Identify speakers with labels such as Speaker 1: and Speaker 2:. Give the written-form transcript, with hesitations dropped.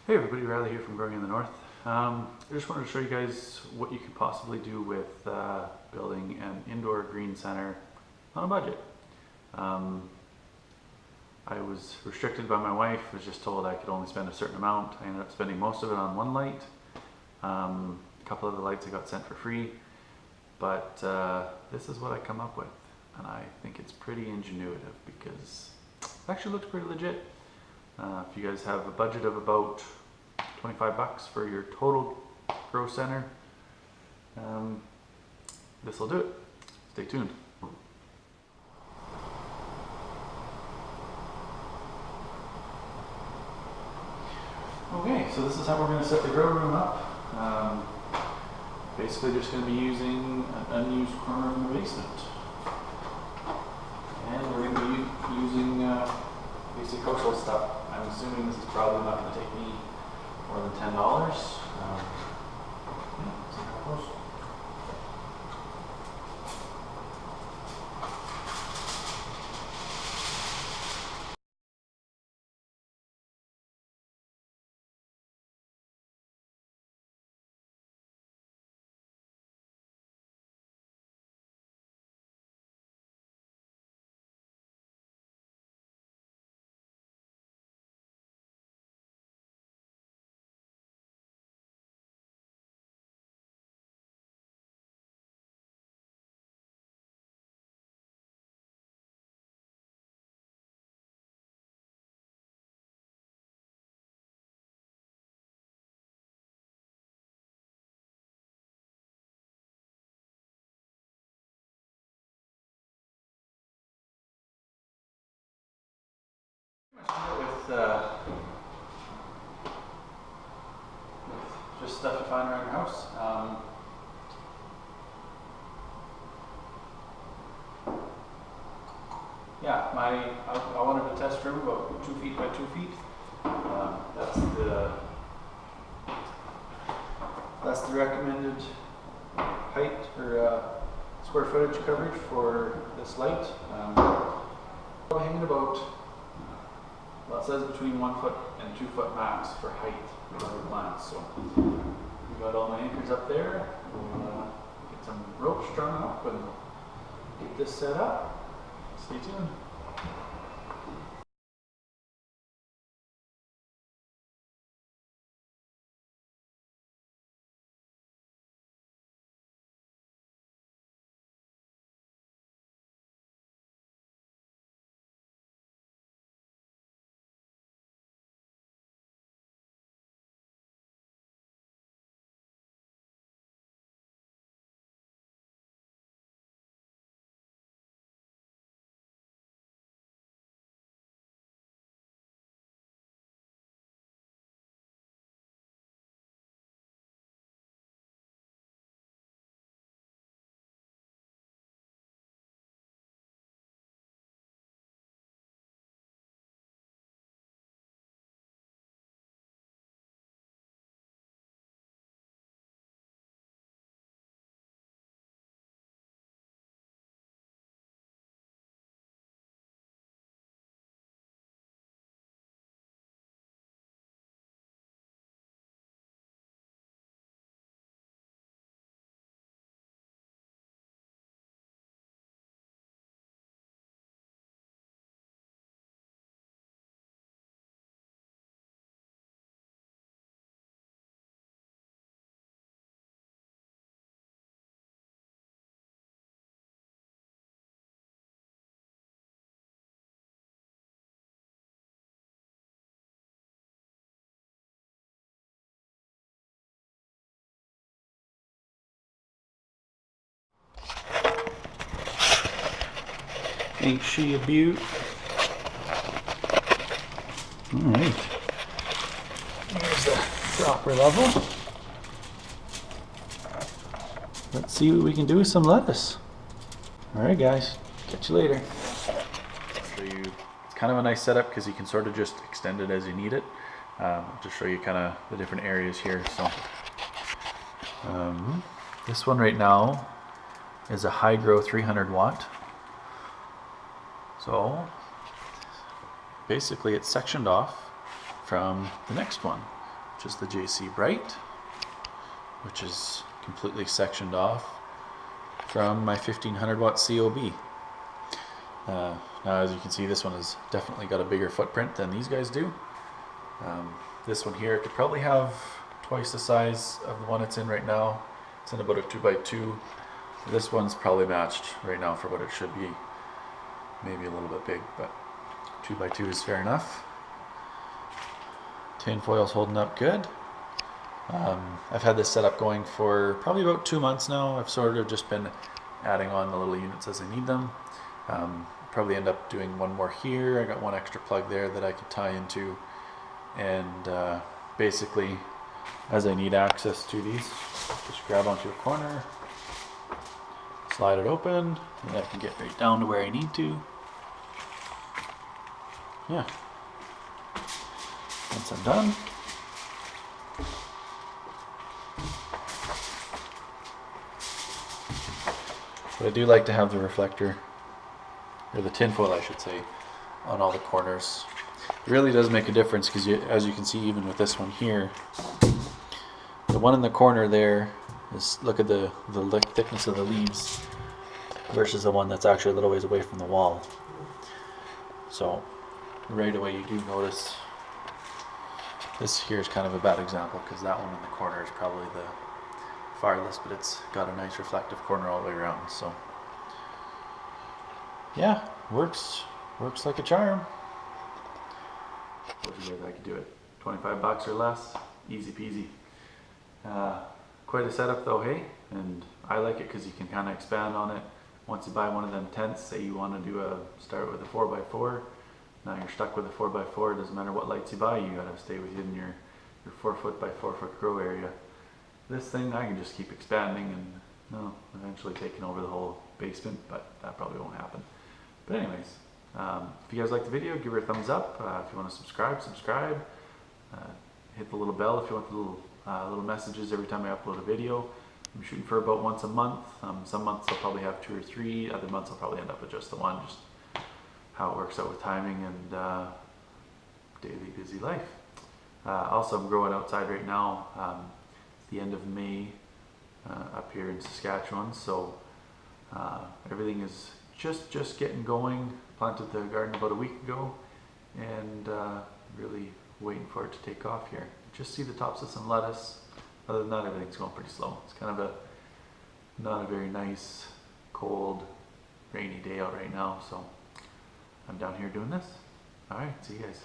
Speaker 1: Hey everybody, Riley here from Growing in the North. I just wanted to show you guys what you could possibly do with building an indoor green center on a budget. I was restricted by my wife, was just told I could only spend a certain amount. I ended up spending most of it on one light. A couple of the lights I got sent for free, but this is what I come up with, and I think it's pretty ingenuitive because it actually looks pretty legit. If you guys have a budget of about 25 bucks for your total grow center, this will do it. Stay tuned. Okay, so this is how we're going to set the grow room up. Basically just going to be using an unused corner in the basement. And we're going to be using basic household stuff. I'm assuming this is probably not going to take me more than $10. Yeah, see how it goes. With just stuff you find around your house. Yeah, I wanted a test room about 2 feet by 2 feet. That's the recommended height or square footage coverage for this light. I'm hanging about, well, it says between 1 foot and 2 foot max for height for other plants. So we got all my anchors up there. We'll get some ropes strung up and get this set up. Stay tuned. Ain't she a beaut? Alright. There's the proper level. Let's see what we can do with some lettuce. Alright guys, catch you later. I'll show you, it's kind of a nice setup because you can sort of just extend it as you need it. I'll just show you kind of the different areas here. So this one right now is a high grow 300 watt. So basically it's sectioned off from the next one. which is the JC Bright, which is completely sectioned off from my 1500 watt COB. Now as you can see, this one has definitely got a bigger footprint than these guys do. This one here could probably have twice the size of the one it's in right now. It's in about a 2x2. This one's probably matched right now for what it should be. Maybe a little bit big, but 2x2 is fair enough. Tinfoil's holding up good. I've had this setup going for probably about 2 months now. I've sort of just been adding on the little units as I need them. Probably end up doing one more here. I got one extra plug there that I could tie into, and basically as I need access to these, just grab onto a corner, slide it open, and I can get right down to where I need to. Yeah. Once I'm done, but I do like to have the reflector, or the tinfoil I should say, on all the corners. It really does make a difference because as you can see, even with this one here, the one in the corner there is, look at the thickness of the leaves versus the one that's actually a little ways away from the wall. So right away you do notice this here is kind of a bad example because that one in the corner is probably the farthest, but it's got a nice reflective corner all the way around. So yeah, works like a charm. What do you guys, I could do it 25 bucks or less, easy peasy. Quite a setup though, hey, and I like it because you can kind of expand on it. Once you buy one of them tents, say you want to do start with a 4x4, now you're stuck with a 4x4. It doesn't matter what lights you buy, you gotta stay within your 4 foot by 4 foot grow area. This thing I can just keep expanding and eventually taking over the whole basement, but that probably won't happen. But anyways, if you guys like the video, give her a thumbs up. If you want to subscribe. Hit the little bell if you want the little messages every time I upload a video. I'm shooting for about once a month. Some months I'll probably have 2 or 3. Other months I'll probably end up with just the one, just how it works out with timing and daily busy life. Also, I'm growing outside right now. It's the end of May up here in Saskatchewan, so everything is just getting going. Planted the garden about a week ago, and really waiting for it to take off here. Just see the tops of some lettuce. Other than that, everything's going pretty slow. It's kind of not a very nice, cold, rainy day out right now, so I'm down here doing this. Alright, see you guys.